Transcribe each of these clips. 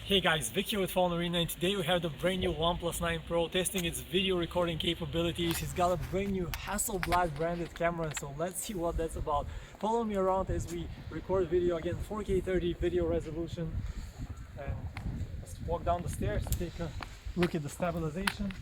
Hey guys, Vic here with PhoneArena, and today we have the brand new OnePlus 9 Pro testing its video recording capabilities. It's got a brand new Hasselblad branded camera, so let's see what that's about. Follow me around as we record video, again 4K 30 video resolution. And let's walk down the stairs to take a look at the stabilization.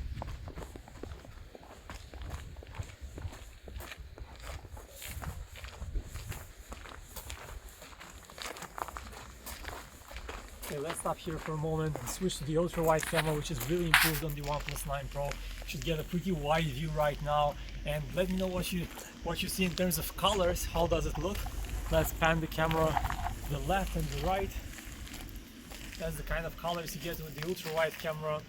Okay, let's stop here for a moment and switch to the ultra-wide camera, which is really improved on the OnePlus 9 Pro. You should get a pretty wide view right now, and let me know what you see in terms of colors. How does it look? Let's pan the camera to the left and the right. That's the kind of colors you get with the ultra-wide camera.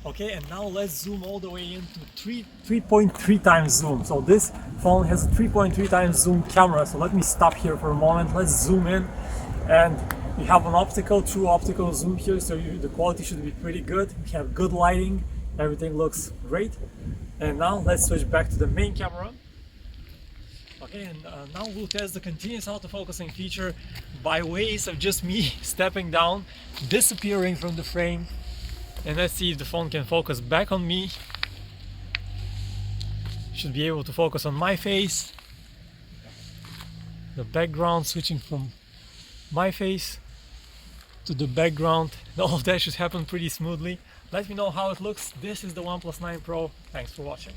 Okay, and now let's zoom all the way into 3.3 times zoom. So this phone has a 3.3 times zoom camera. So let me stop here for a moment. Let's zoom in, and we have an true optical zoom here. So the quality should be pretty good. We have good lighting. Everything looks great. And now let's switch back to the main camera. Okay, and now we'll test the continuous autofocusing feature by ways of just me stepping down, disappearing from the frame. And let's see if the phone can focus back on me. Should be able to focus on my face. The background switching from my face to the background. All of that should happen pretty smoothly. Let me know how it looks. This is the OnePlus 9 Pro. Thanks for watching.